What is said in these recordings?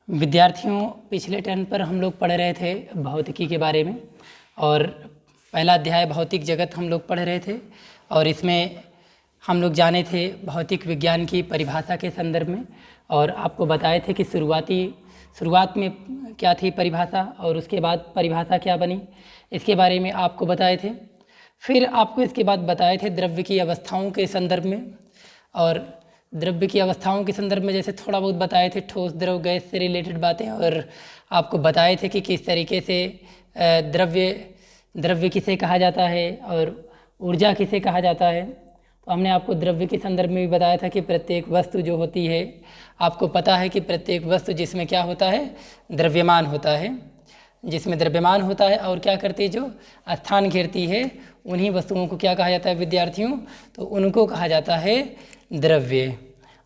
विद्यार्थियों, पिछले टर्न पर हम लोग पढ़ रहे थे भौतिकी के बारे में और पहला अध्याय भौतिक जगत हम लोग पढ़ रहे थे और इसमें हम लोग जाने थे भौतिक विज्ञान की परिभाषा के संदर्भ में और आपको बताए थे कि शुरुआत में क्या थी परिभाषा और उसके बाद परिभाषा क्या बनी, इसके बारे में आपको बताए थे। फिर आपको इसके बाद बताए थे द्रव्य की अवस्थाओं के संदर्भ में और द्रव्य की अवस्थाओं के संदर्भ में जैसे थोड़ा बहुत बताए थे ठोस द्रव गैस से रिलेटेड बातें और आपको बताए थे कि किस तरीके से द्रव्य किसे कहा जाता है और ऊर्जा किसे कहा जाता है। तो हमने आपको द्रव्य के संदर्भ में भी बताया था कि प्रत्येक वस्तु जो होती है, आपको पता है कि प्रत्येक वस्तु जिसमें क्या होता है, द्रव्यमान होता है, जिसमें द्रव्यमान होता है और क्या करती है, जो स्थान घेरती है, उन्हीं वस्तुओं को क्या कहा जाता है विद्यार्थियों, तो उनको कहा जाता है द्रव्य।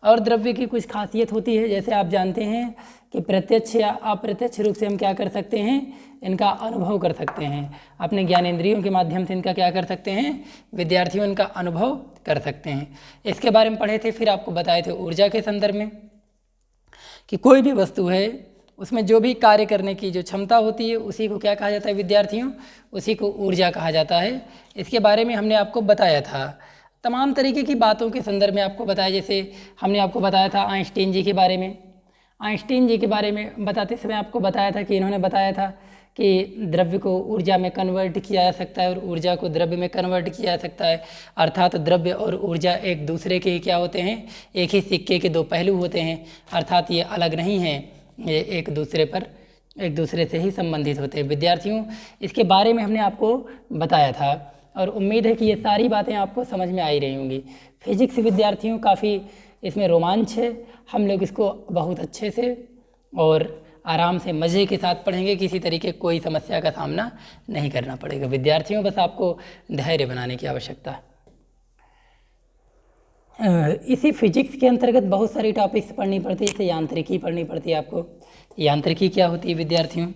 और द्रव्य की कुछ खासियत होती है, जैसे आप जानते हैं कि प्रत्यक्ष या अप्रत्यक्ष रूप से हम क्या कर सकते हैं, इनका अनुभव कर सकते हैं, अपने ज्ञानेंद्रियों के माध्यम से इनका क्या कर सकते हैं विद्यार्थियों, इनका अनुभव कर सकते हैं। इसके बारे में पढ़े थे। फिर आपको बताए थे ऊर्जा के संदर्भ में कि कोई भी वस्तु है उसमें जो भी कार्य करने की जो क्षमता होती है उसी को क्या कहा जाता है विद्यार्थियों, उसी को ऊर्जा कहा जाता है। इसके बारे में हमने आपको बताया था, तमाम तरीके की बातों के संदर्भ में आपको बताया। जैसे हमने आपको बताया था आइंस्टीन जी के बारे में, आइंस्टीन जी के बारे में बताते समय आपको बताया था कि इन्होंने बताया था कि द्रव्य को ऊर्जा में कन्वर्ट किया जा सकता है और ऊर्जा को द्रव्य में कन्वर्ट किया जा सकता है, अर्थात द्रव्य और ऊर्जा एक दूसरे के क्या होते हैं, एक ही सिक्के के दो पहलू होते हैं, अर्थात ये अलग नहीं हैं, ये एक दूसरे से ही संबंधित होते हैं। विद्यार्थियों, इसके बारे में हमने आपको बताया था और उम्मीद है कि ये सारी बातें आपको समझ में आ ही रही होंगी। फिजिक्स विद्यार्थियों काफ़ी इसमें रोमांच है, हम लोग इसको बहुत अच्छे से और आराम से मज़े के साथ पढ़ेंगे, किसी तरीके कोई समस्या का सामना नहीं करना पड़ेगा। विद्यार्थियों, बस आपको धैर्य बनाने की आवश्यकता है। इसी फिजिक्स के अंतर्गत बहुत सारी टॉपिक्स पढ़नी पड़ती है, जैसे यांत्रिकी पढ़नी पड़ती है आपको। यांत्रिकी क्या होती है विद्यार्थियों,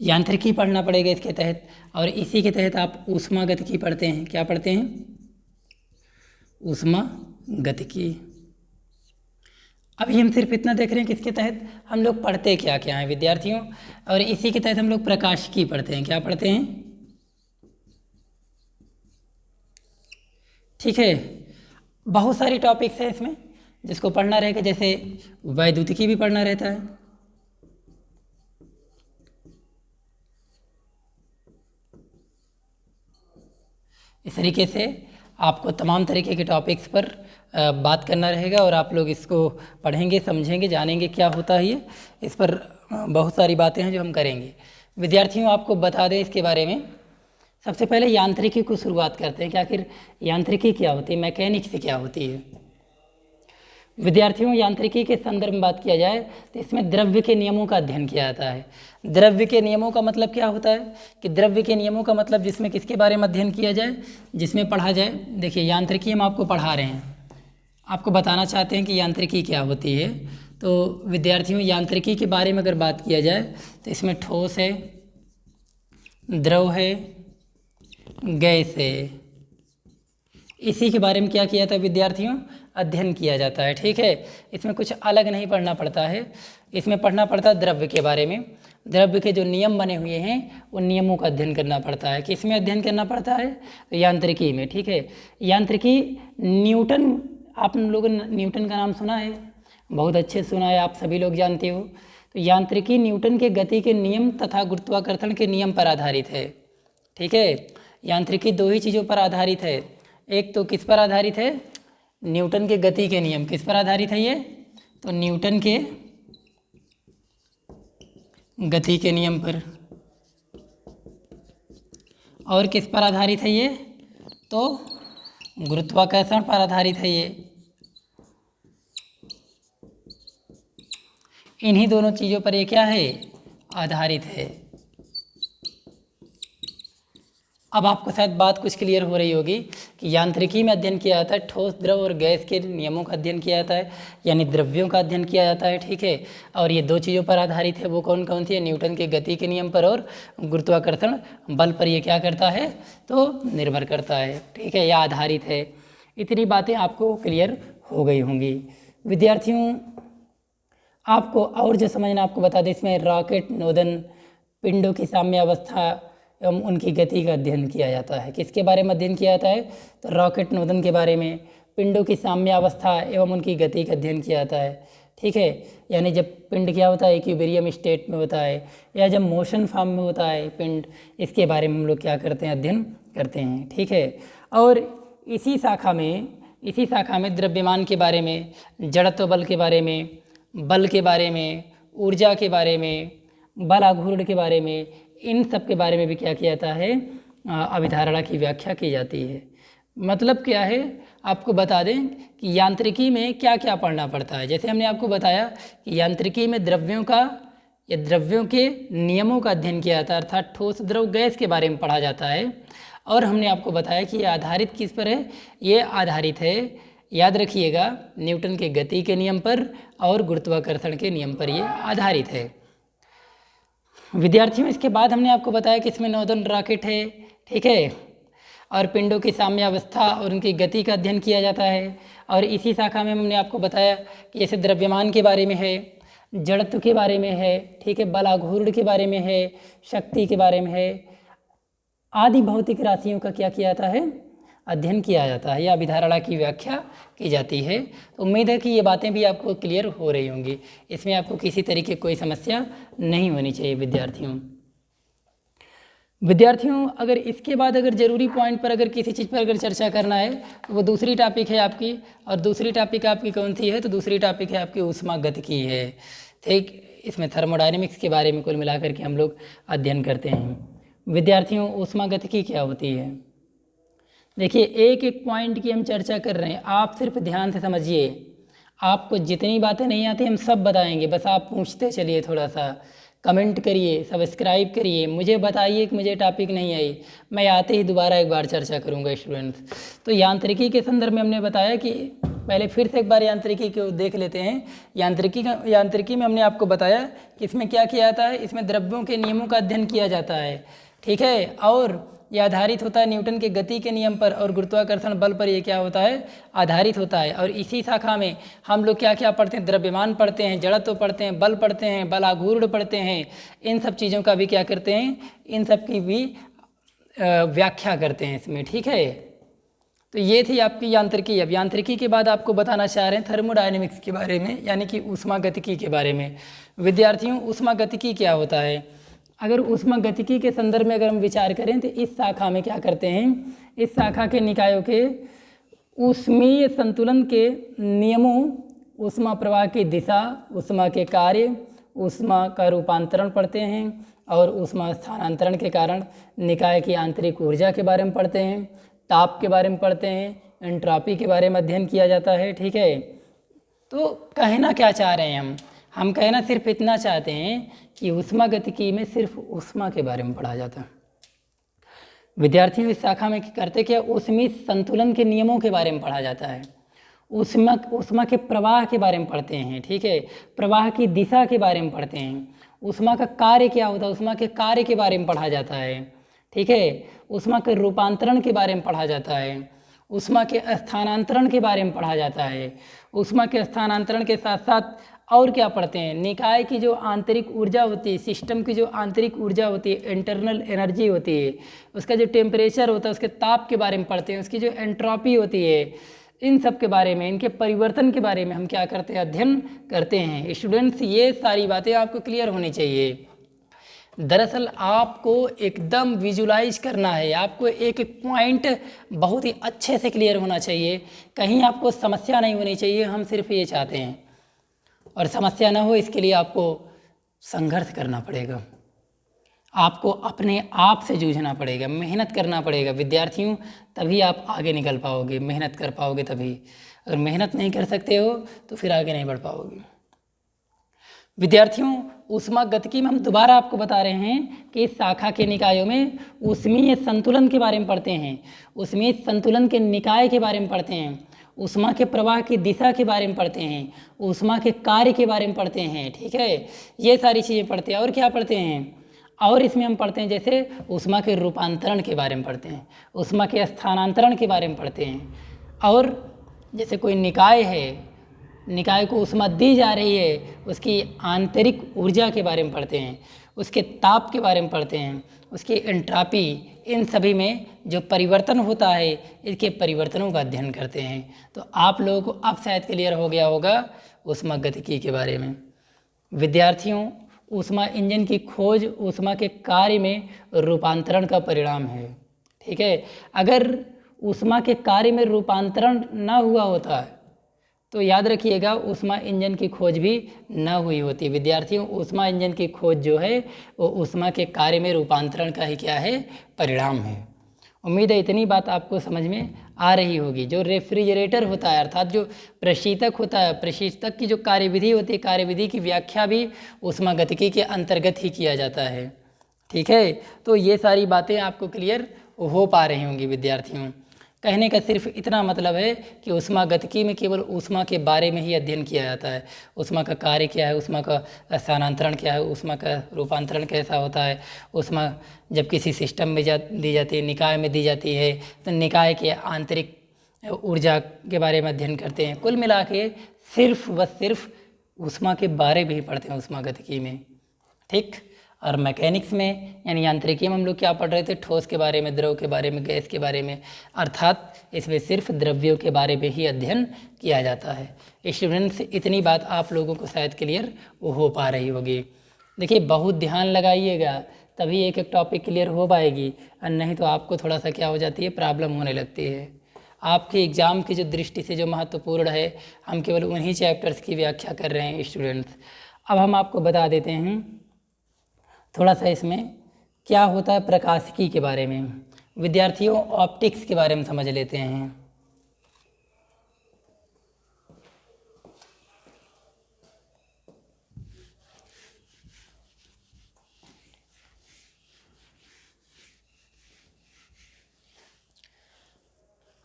यांत्रिकी पढ़ना पड़ेगा इसके तहत, और इसी के तहत आप ऊष्मागतिकी पढ़ते हैं। क्या पढ़ते हैं, ऊष्मागतिकी। अभी हम सिर्फ इतना देख रहे हैं कि इसके तहत हम लोग पढ़ते क्या क्या हैं विद्यार्थियों, और इसी के तहत हम लोग प्रकाशिकी पढ़ते हैं। क्या पढ़ते हैं, ठीक है। बहुत सारी टॉपिक्स हैं इसमें जिसको पढ़ना रहेगा, जैसे वैद्युतिकी भी पढ़ना रहता है। इस तरीके से आपको तमाम तरीके के टॉपिक्स पर बात करना रहेगा और आप लोग इसको पढ़ेंगे, समझेंगे, जानेंगे क्या होता है ये। इस पर बहुत सारी बातें हैं जो हम करेंगे। विद्यार्थियों, आपको बता दें इसके बारे में, सबसे पहले यांत्रिकी को शुरुआत करते हैं कि आखिर यांत्रिकी क्या होती है, मैकेनिक्स क्या होती है। विद्यार्थियों, यांत्रिकी के संदर्भ में बात किया जाए तो इसमें द्रव्य के नियमों का अध्ययन किया जाता है। द्रव्य के नियमों का मतलब क्या होता है कि द्रव्य के नियमों का मतलब जिसमें किसके बारे में अध्ययन किया जाए, जिसमें पढ़ा जाए। देखिए, यांत्रिकी हम आपको पढ़ा रहे हैं, आपको बताना चाहते हैं कि यांत्रिकी क्या होती है। तो विद्यार्थियों, यांत्रिकी के बारे में अगर बात किया जाए तो इसमें ठोस है, द्रव है, गैस है, इसी के बारे में क्या किया था विद्यार्थियों, अध्ययन किया जाता है। ठीक है, इसमें कुछ अलग नहीं पढ़ना पड़ता है, इसमें पढ़ना पड़ता है द्रव्य के बारे में। द्रव्य के जो नियम बने हुए हैं उन नियमों का अध्ययन करना पड़ता है। किसमें अध्ययन करना पड़ता है, तो यांत्रिकी में। ठीक है, यांत्रिकी न्यूटन, आप लोगों ने न्यूटन का नाम सुना है, बहुत अच्छे सुना है, आप सभी लोग जानते हो। तो यांत्रिकी न्यूटन के गति के नियम तथा गुरुत्वाकर्षण के नियम पर आधारित है। ठीक है, यांत्रिकी दो ही चीज़ों पर आधारित है, एक तो किस पर आधारित है, न्यूटन के गति के नियम। किस पर आधारित है ये, तो न्यूटन के गति के नियम पर। और किस पर आधारित है ये, तो गुरुत्वाकर्षण पर आधारित है ये। इन्हीं दोनों चीज़ों पर ये क्या है, आधारित है। अब आपको शायद बात कुछ क्लियर हो रही होगी कि यांत्रिकी में अध्ययन किया जाता है ठोस, द्रव और गैस के नियमों का अध्ययन किया जाता है, यानी द्रव्यों का अध्ययन किया जाता है। ठीक है, और ये दो चीज़ों पर आधारित है, वो कौन कौन सी है, न्यूटन के गति के नियम पर और गुरुत्वाकर्षण बल पर ये क्या करता है, तो निर्भर करता है। ठीक है, यह आधारित है। इतनी बातें आपको क्लियर हो गई होंगी। विद्यार्थियों, आपको और जो समझना आपको बता दें, इसमें रॉकेट नोदन, पिंडों की साम्यावस्था एवं उनकी गति का अध्ययन किया जाता है। किसके बारे में अध्ययन किया जाता है? तो रॉकेट नोदन के बारे में, पिंडों की साम्यावस्था एवं उनकी गति का अध्ययन किया जाता है। ठीक है, यानी जब पिंड क्या होता है, इक्विलिब्रियम स्टेट में होता है या जब मोशन फॉर्म में होता है पिंड, इसके बारे में हम लोग क्या करते हैं? अध्ययन करते हैं। ठीक है, और इसी शाखा में द्रव्यमान के बारे में, जड़त्व बल के बारे में, बल के बारे में, ऊर्जा के बारे में, बल आघूर्ण के बारे में, इन सब के बारे में भी क्या किया जाता है? अभिधारणा की व्याख्या की जाती है। मतलब क्या है, आपको बता दें कि यांत्रिकी में क्या क्या पढ़ना पड़ता है। जैसे हमने आपको बताया कि यांत्रिकी में द्रव्यों के नियमों का अध्ययन किया जाता है, अर्थात ठोस, द्रव, गैस के बारे में पढ़ा जाता है। और हमने आपको बताया कि ये आधारित किस पर है? ये आधारित है, याद रखिएगा, न्यूटन के गति के नियम पर और गुरुत्वाकर्षण के नियम पर ये आधारित है। विद्यार्थियों, इसके बाद हमने आपको बताया कि इसमें नोदन रॉकेट है। ठीक है, और पिंडों की साम्यावस्था और उनकी गति का अध्ययन किया जाता है। और इसी शाखा में हमने आपको बताया कि जैसे द्रव्यमान के बारे में है, जड़त्व के बारे में है, ठीक है, बल आघूर्ण के बारे में है, शक्ति के बारे में है, आदि भौतिक राशियों का क्या किया जाता है? अध्ययन किया जाता है या अभिधारणा की व्याख्या की जाती है। तो उम्मीद है कि ये बातें भी आपको क्लियर हो रही होंगी, इसमें आपको किसी तरीके कोई समस्या नहीं होनी चाहिए। विद्यार्थियों, अगर इसके बाद अगर ज़रूरी पॉइंट पर अगर किसी चीज़ पर अगर चर्चा करना है तो वो दूसरी टॉपिक है आपकी, और दूसरी टॉपिक आपकी कौन सी है? तो दूसरी टॉपिक है आपकी ऊष्मागतिकी है। ठीक, इसमें थर्मोडायनेमिक्स के बारे में कुल मिलाकर के हम लोग अध्ययन करते हैं। विद्यार्थियों, ऊष्मागतिकी क्या होती है? देखिए, एक एक पॉइंट की हम चर्चा कर रहे हैं, आप सिर्फ ध्यान से समझिए। आपको जितनी बातें नहीं आती हम सब बताएंगे, बस आप पूछते चलिए, थोड़ा सा कमेंट करिए, सब्सक्राइब करिए, मुझे बताइए कि मुझे टॉपिक नहीं आई, मैं आते ही दोबारा एक बार चर्चा करूंगा स्टूडेंट्स। तो यांत्रिकी के संदर्भ में हमने बताया कि पहले फिर से एक बार यांत्रिकी को देख लेते हैं। यांत्रिकी में हमने आपको बताया कि इसमें क्या किया जाता है? इसमें द्रव्यों के नियमों का अध्ययन किया जाता है। ठीक है, और यह आधारित होता है न्यूटन के गति के नियम पर और गुरुत्वाकर्षण बल पर। ये क्या होता है? आधारित होता है। और इसी शाखा में हम लोग क्या क्या पढ़ते हैं? द्रव्यमान पढ़ते हैं, जड़त्व पढ़ते हैं, बल पढ़ते हैं, बल आघूर्ण पढ़ते हैं। इन सब चीज़ों का भी क्या करते हैं? इन सब की भी व्याख्या करते हैं इसमें। ठीक है, तो ये थी आपकी यांत्रिकी। अब यांत्रिकी के बाद आपको बताना चाह रहे हैं थर्मोडायनेमिक्स के बारे में, यानी कि ऊष्मागतिकी के बारे में। विद्यार्थियों, ऊष्मागतिकी क्या होता है? अगर ऊष्मागतिकी के संदर्भ में अगर हम विचार करें तो इस शाखा में क्या करते हैं? इस शाखा के निकायों के ऊष्मीय संतुलन के नियमों, ऊष्मा प्रवाह की दिशा, ऊष्मा के कार्य, ऊष्मा का रूपांतरण पढ़ते हैं और ऊष्मा स्थानांतरण के कारण निकाय की आंतरिक ऊर्जा के बारे में पढ़ते हैं, ताप के बारे में पढ़ते हैं, एंट्रोपी के बारे में अध्ययन किया जाता है। ठीक है, तो कहना क्या चाह रहे हैं हम कहना सिर्फ इतना चाहते हैं कि ऊष्मागतिकी में सिर्फ ऊष्मा के बारे में पढ़ा जाता है। विद्यार्थियों, इस शाखा में करते क्या? ऊष्मीय संतुलन के नियमों के बारे में पढ़ा जाता है, ऊष्मा के प्रवाह के बारे में पढ़ते हैं। ठीक है, प्रवाह की दिशा के बारे में पढ़ते हैं, ऊष्मा का कार्य क्या होता है, ऊष्मा के कार्य के बारे में पढ़ा जाता है। ठीक है, ऊष्मा के रूपांतरण के बारे में पढ़ा जाता है, ऊष्मा के स्थानांतरण के बारे में पढ़ा जाता है। ऊष्मा के स्थानांतरण के साथ साथ और क्या पढ़ते हैं? निकाय की जो आंतरिक ऊर्जा होती है, सिस्टम की जो आंतरिक ऊर्जा होती है, इंटरनल एनर्जी होती है, उसका जो टेम्परेचर होता है, उसके ताप के बारे में पढ़ते हैं, उसकी जो एंट्रोपी होती है, इन सब के बारे में, इनके परिवर्तन के बारे में हम क्या करते हैं? अध्ययन करते हैं। स्टूडेंट्स, ये सारी बातें आपको क्लियर होनी चाहिए। दरअसल आपको एकदम विजुलाइज करना है, आपको एक एक पॉइंट बहुत ही अच्छे से क्लियर होना चाहिए, कहीं आपको समस्या नहीं होनी चाहिए। हम सिर्फ ये चाहते हैं, और समस्या ना हो इसके लिए आपको संघर्ष करना पड़ेगा, आपको अपने आप से जूझना पड़ेगा, मेहनत करना पड़ेगा। विद्यार्थियों, तभी आप आगे निकल पाओगे, मेहनत कर पाओगे तभी। अगर मेहनत नहीं कर सकते हो तो फिर आगे नहीं बढ़ पाओगे। विद्यार्थियों, ऊष्मागतिकी में हम दोबारा आपको बता रहे हैं कि इस शाखा के निकायों में ऊष्मीय संतुलन के बारे में पढ़ते हैं, ऊष्मीय संतुलन के निकाय के बारे में पढ़ते हैं, ऊष्मा के प्रवाह की दिशा के बारे में पढ़ते हैं, ऊष्मा के कार्य के बारे में पढ़ते हैं। ठीक है, ये सारी चीज़ें पढ़ते हैं। और क्या पढ़ते हैं? और इसमें हम पढ़ते हैं जैसे ऊष्मा के रूपांतरण के बारे में पढ़ते हैं, ऊष्मा के स्थानांतरण के बारे में पढ़ते हैं, और जैसे कोई निकाय है, निकाय को ऊष्मा दी जा रही है, उसकी आंतरिक ऊर्जा के बारे में पढ़ते हैं, उसके ताप के बारे में पढ़ते हैं, उसकी एंट्रापी, इन सभी में जो परिवर्तन होता है इसके परिवर्तनों का अध्ययन करते हैं। तो आप लोगों को अब शायद क्लियर हो गया होगा ऊष्मागतिकी के बारे में। विद्यार्थियों, ऊष्मा इंजन की खोज ऊष्मा के कार्य में रूपांतरण का परिणाम है। ठीक है, अगर ऊष्मा के कार्य में रूपांतरण ना हुआ होता तो याद रखिएगा ऊष्मा इंजन की खोज भी न हुई होती। विद्यार्थियों, ऊष्मा इंजन की खोज जो है वो ऊष्मा के कार्य में रूपांतरण का ही क्या है, परिणाम है। उम्मीद है इतनी बात आपको समझ में आ रही होगी। जो रेफ्रिजरेटर होता है अर्थात जो प्रशीतक होता है, प्रशीतक की जो कार्यविधि होती है, कार्यविधि की व्याख्या भी ऊष्मागतिकी के अंतर्गत ही किया जाता है। ठीक है, तो ये सारी बातें आपको क्लियर हो पा रही होंगी विद्यार्थियों। कहने का सिर्फ इतना मतलब है कि ऊष्मागतिकी में केवल ऊष्मा के बारे में ही अध्ययन किया जाता है। ऊष्मा का कार्य क्या है, ऊष्मा का स्थानांतरण क्या है, ऊष्मा का रूपांतरण कैसा होता है, ऊष्मा जब किसी सिस्टम में दी जाती है, निकाय में दी जाती है, तो निकाय के आंतरिक ऊर्जा के बारे में अध्ययन करते हैं। कुल मिला के सिर्फ ऊष्मा के बारे में ही पढ़ते हैं ऊष्मागतिकी में। ठीक, और मैकेनिक्स में यानी यांत्रिकी में हम लोग क्या पढ़ रहे थे, ठोस के बारे में, द्रव के बारे में, गैस के बारे में, अर्थात इसमें सिर्फ द्रव्यों के बारे में ही अध्ययन किया जाता है। स्टूडेंट्स, इतनी बात आप लोगों को शायद क्लियर हो पा रही होगी। देखिए, बहुत ध्यान लगाइएगा तभी एक एक टॉपिक क्लियर हो पाएगी, और नहीं तो आपको थोड़ा सा क्या हो जाती है, प्रॉब्लम होने लगती है। आपके एग्ज़ाम की जो दृष्टि से जो महत्वपूर्ण है, हम केवल उन्हीं चैप्टर्स की व्याख्या कर रहे हैं स्टूडेंट्स। अब हम आपको बता देते हैं थोड़ा सा इसमें क्या होता है प्रकाशिकी के बारे में। विद्यार्थियों, ऑप्टिक्स के बारे में समझ लेते हैं।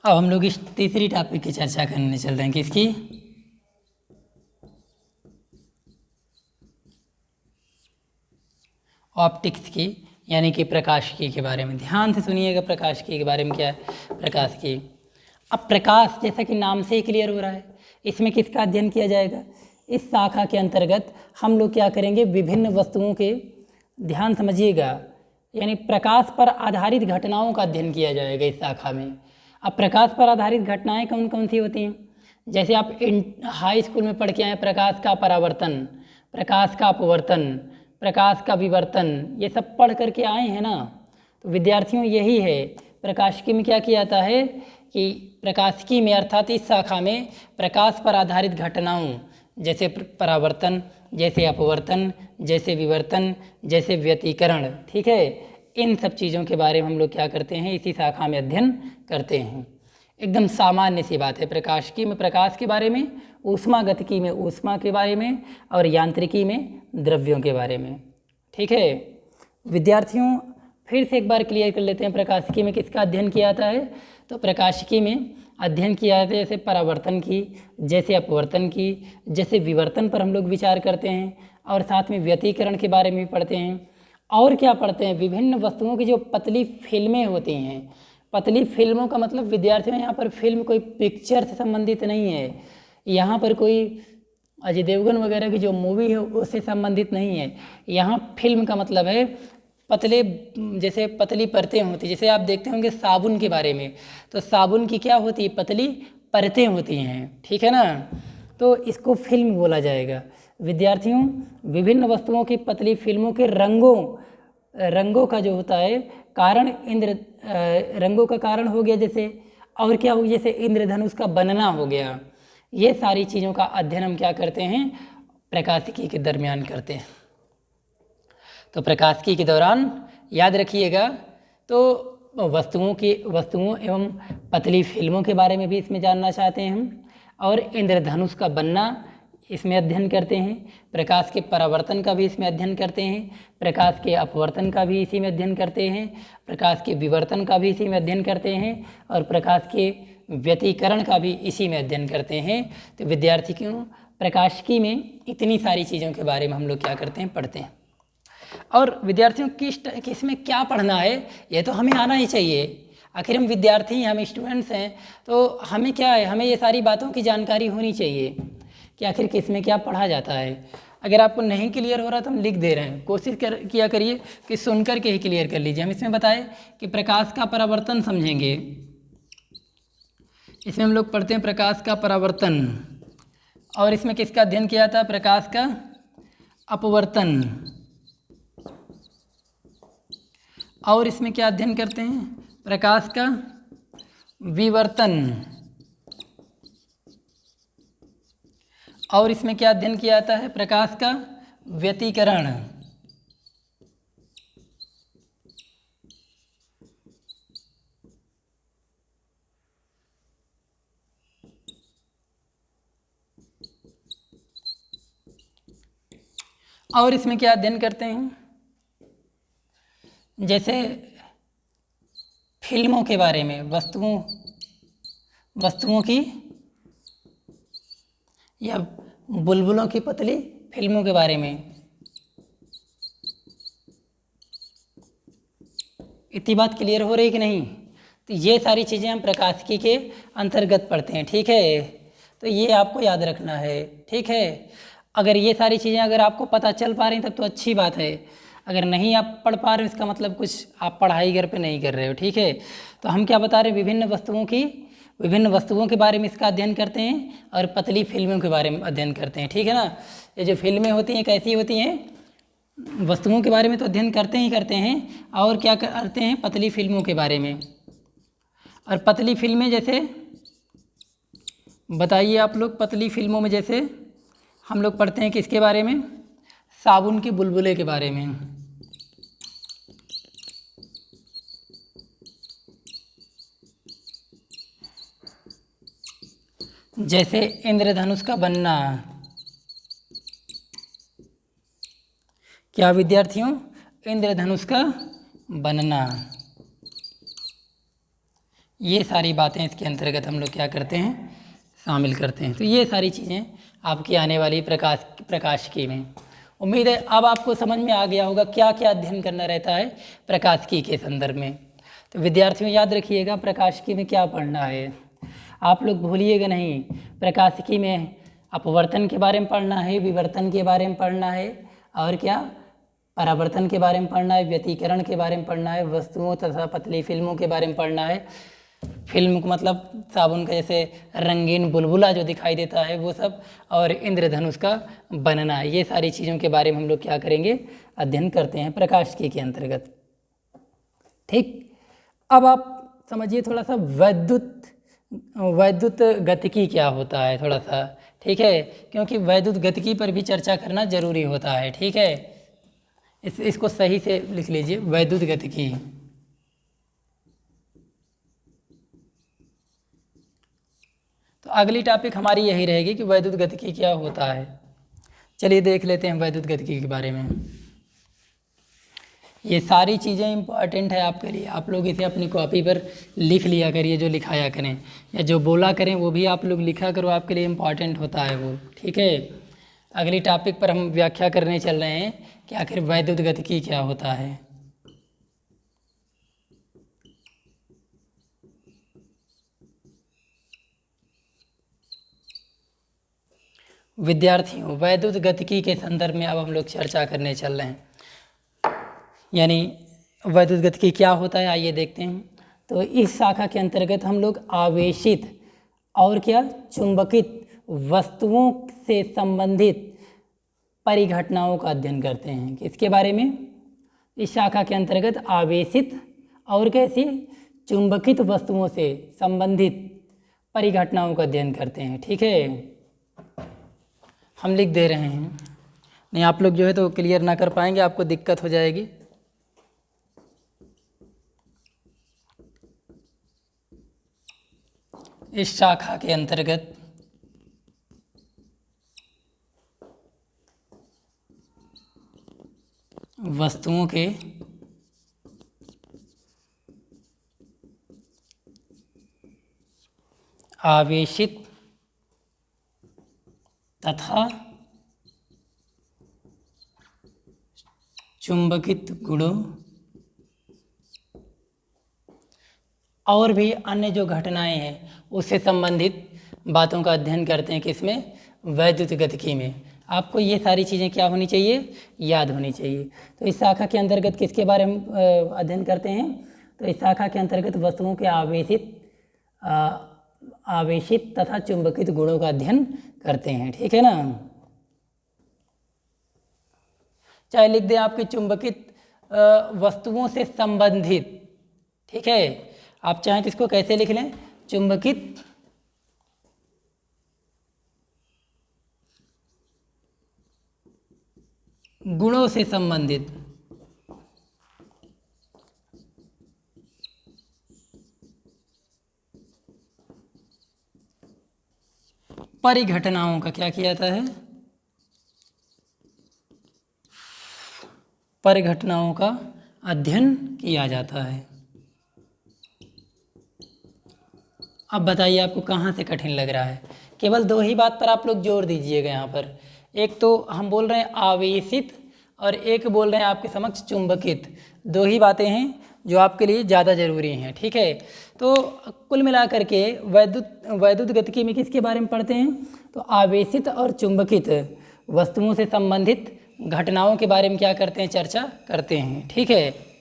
अब हम लोग इस तीसरी टॉपिक की चर्चा करने चल रहे हैं, किसकी, ऑप्टिक्स की, यानी कि प्रकाशिकी के बारे में। ध्यान से सुनिएगा, प्रकाशिकी के बारे में क्या है प्रकाशिकी। अब प्रकाश जैसा कि नाम से ही क्लियर हो रहा है, इसमें किसका अध्ययन किया जाएगा। इस शाखा के अंतर्गत हम लोग क्या करेंगे, विभिन्न वस्तुओं के, ध्यान समझिएगा, यानी प्रकाश पर आधारित घटनाओं का अध्ययन किया जाएगा इस शाखा में। अब प्रकाश पर आधारित घटनाएं कौन कौन सी होती हैं, जैसे आप हाई स्कूल में पढ़ के आए, प्रकाश का परावर्तन, प्रकाश का अपवर्तन, प्रकाश का विवर्तन, ये सब पढ़ करके आए हैं ना। तो विद्यार्थियों, यही है प्रकाशिकी में क्या किया जाता है कि प्रकाशिकी में अर्थात इस शाखा में प्रकाश पर आधारित घटनाओं जैसे परावर्तन, जैसे अपवर्तन, जैसे विवर्तन, जैसे व्यतिकरण, ठीक है, इन सब चीज़ों के बारे में हम लोग क्या करते हैं, इसी शाखा में अध्ययन करते हैं। एकदम सामान्य सी बात है। प्रकाशिकी में प्रकाश के बारे में, ऊष्मागतिकी में ऊष्मा के बारे में, और यांत्रिकी में द्रव्यों के बारे में। ठीक है विद्यार्थियों, फिर से एक बार क्लियर कर लेते हैं प्रकाशिकी में किसका अध्ययन किया जाता है। तो प्रकाशिकी में अध्ययन किया जाता है जैसे परावर्तन की, जैसे अपवर्तन की, जैसे विवर्तन पर हम लोग विचार करते हैं, और साथ में व्यतिकरण के बारे में भी पढ़ते हैं। और क्या पढ़ते हैं, विभिन्न वस्तुओं की जो पतली फिल्में होती हैं। पतली फिल्मों का मतलब विद्यार्थियों, यहाँ पर फिल्म कोई पिक्चर से संबंधित नहीं है, यहाँ पर कोई अजय देवगन वगैरह की जो मूवी है उससे संबंधित नहीं है। यहाँ फिल्म का मतलब है पतले, जैसे पतली परतें होती, जैसे आप देखते होंगे साबुन के बारे में, तो साबुन की क्या होती है, पतली परतें होती हैं, ठीक है ना, तो इसको फिल्म बोला जाएगा। विद्यार्थियों, विभिन्न वस्तुओं की पतली फिल्मों के रंगों का जो होता है कारण, रंगों का कारण हो गया जैसे, और क्या हो गया, जैसे इंद्रधनुष का बनना हो गया। ये सारी चीज़ों का अध्ययन हम क्या करते हैं, प्रकाशिकी के दरमियान करते हैं। तो प्रकाशिकी के दौरान याद रखिएगा, तो वस्तुओं एवं पतली फिल्मों के बारे में भी इसमें जानना चाहते हैं हम, और इंद्रधनुष का बनना इसमें अध्ययन करते हैं, प्रकाश के परावर्तन का भी इसमें अध्ययन करते हैं, प्रकाश के अपवर्तन का भी इसी में अध्ययन करते हैं, प्रकाश के विवर्तन का भी इसी में अध्ययन करते हैं, और प्रकाश के व्यतिकरण का भी इसी में अध्ययन करते हैं। तो विद्यार्थियों, प्रकाशिकी में इतनी सारी चीज़ों के बारे में हम लोग क्या करते हैं, पढ़ते हैं। और विद्यार्थियों, किस में क्या पढ़ना है ये तो हमें आना ही चाहिए। आखिर हम विद्यार्थी हैं, हम स्टूडेंट्स हैं, तो हमें क्या है, हमें ये सारी बातों की जानकारी होनी चाहिए कि आखिर किस में क्या पढ़ा जाता है। अगर आपको नहीं क्लियर हो रहा तो हम लिख दे रहे हैं, कोशिश किया करिए कि सुनकर के ही क्लियर कर लीजिए। हम इसमें बताएं कि प्रकाश का परावर्तन समझेंगे। इसमें हम लोग पढ़ते हैं प्रकाश का परावर्तन, और इसमें किसका अध्ययन किया था, प्रकाश का अपवर्तन, और इसमें क्या अध्ययन करते हैं, प्रकाश का विवर्तन, और इसमें क्या अध्ययन किया जाता है, प्रकाश का व्यतिकरण। और इसमें क्या अध्ययन करते हैं, जैसे फिल्मों के बारे में, वस्तुओं की या बुलबुलों की पतली फिल्मों के बारे में। इतनी बात क्लियर हो रही कि नहीं? तो ये सारी चीज़ें हम प्रकाशिकी के अंतर्गत पढ़ते हैं, ठीक है। तो ये आपको याद रखना है, ठीक है। अगर ये सारी चीज़ें अगर आपको पता चल पा रही तब तो अच्छी बात है, अगर नहीं आप पढ़ पा रहे हो इसका मतलब कुछ आप पढ़ाई घर पे नहीं कर रहे हो, ठीक है। तो हम क्या बता रहे हैं, विभिन्न वस्तुओं के बारे में इसका अध्ययन करते हैं और पतली फिल्मों के बारे में अध्ययन करते हैं, ठीक है ना। ये जो फिल्में होती हैं कैसी होती हैं, वस्तुओं के बारे में तो अध्ययन करते ही करते हैं, और क्या करते हैं, पतली फिल्मों के बारे में। और पतली फिल्में जैसे बताइए आप लोग, पतली फिल्मों में जैसे हम लोग पढ़ते हैं किसके बारे में, साबुन के बुलबुले के बारे में। जैसे इंद्रधनुष का बनना। क्या विद्यार्थियों, इंद्रधनुष का बनना, ये सारी बातें इसके अंतर्गत हम लोग क्या करते हैं, शामिल करते हैं। तो ये सारी चीज़ें आपकी आने वाली प्रकाशिकी में, उम्मीद है अब आपको समझ में आ गया होगा क्या क्या अध्ययन करना रहता है प्रकाशिकी के संदर्भ में। तो विद्यार्थियों याद रखिएगा प्रकाशिकी में क्या पढ़ना है, आप लोग भूलिएगा नहीं। प्रकाशिकी में अपवर्तन के बारे में पढ़ना है, विवर्तन के बारे में पढ़ना है, और क्या परावर्तन के बारे में पढ़ना है, व्यतिकरण के बारे में पढ़ना है, वस्तुओं तथा पतली फिल्मों के बारे में पढ़ना है। फिल्म को मतलब साबुन का जैसे रंगीन बुलबुला जो दिखाई देता है वो सब, और इंद्रधनुष का बनना, ये सारी चीज़ों के बारे में हम लोग क्या करेंगे, अध्ययन करते हैं प्रकाशिकी के अंतर्गत, ठीक। अब आप समझिए थोड़ा सा वैद्युत गतिकी क्या होता है थोड़ा सा, ठीक है, क्योंकि वैद्युत गतिकी पर भी चर्चा करना जरूरी होता है, ठीक है। इसको सही से लिख लीजिए, वैद्युत गतिकी। तो अगली टॉपिक हमारी यही रहेगी कि वैद्युत गतिकी क्या होता है। चलिए देख लेते हैं वैद्युत गतिकी के बारे में। ये सारी चीज़ें इम्पॉर्टेंट है आपके लिए, आप लोग इसे अपनी कॉपी पर लिख लिया करिए, जो लिखाया करें या जो बोला करें वो भी आप लोग लिखा करो, आपके लिए इम्पॉर्टेंट होता है वो, ठीक है। अगली टॉपिक पर हम व्याख्या करने चल रहे हैं कि आखिर वैद्युत गतिकी क्या होता है। विद्यार्थियों वैद्युत गतिकी के संदर्भ में अब हम लोग चर्चा करने चल रहे हैं, यानी वैद्युत गतिकी क्या होता है आइए देखते हैं। तो इस शाखा के अंतर्गत हम लोग आवेशित और क्या चुंबकित वस्तुओं से संबंधित परिघटनाओं का अध्ययन करते हैं। किसके बारे में, इस शाखा के अंतर्गत आवेशित और कैसी चुंबकित वस्तुओं से संबंधित परिघटनाओं का अध्ययन करते हैं, ठीक है। हम लिख दे रहे हैं, नहीं आप लोग जो है तो क्लियर ना कर पाएंगे, आपको दिक्कत हो जाएगी। इस शाखा के अंतर्गत वस्तुओं के आवेशित तथा चुंबकित गुणों और भी अन्य जो घटनाएं हैं उससे संबंधित बातों का अध्ययन करते हैं किसमें, वैद्युत गतिकी में। आपको ये सारी चीज़ें क्या होनी चाहिए, याद होनी चाहिए। तो इस शाखा के अंतर्गत किसके बारे में अध्ययन करते हैं, तो इस शाखा के अंतर्गत वस्तुओं के आवेशित तथा चुंबकित गुणों का अध्ययन करते हैं, ठीक है ना। चाहे लिख दें आपकी चुंबकित वस्तुओं से संबंधित, ठीक है। आप चाहें तो इसको कैसे लिख लें, चुंबकित गुणों से संबंधित। परिघटनाओं का क्या किया जाता है, परिघटनाओं का अध्ययन किया जाता है। अब बताइए आपको कहाँ से कठिन लग रहा है। केवल दो ही बात पर आप लोग जोर दीजिएगा यहाँ पर। एक तो हम बोल रहे हैं आवेशित और एक बोल रहे हैं आपके समक्ष चुंबकित। दो ही बातें हैं जो आपके लिए ज़्यादा ज़रूरी हैं, ठीक है। तो कुल मिलाकर के वैद्युत गतिकी में किसके बारे में पढ़ते हैं, तो आवेशित और चुंबकित वस्तुओं से संबंधित घटनाओं के बारे में क्या करते हैं, चर्चा करते हैं, ठीक है।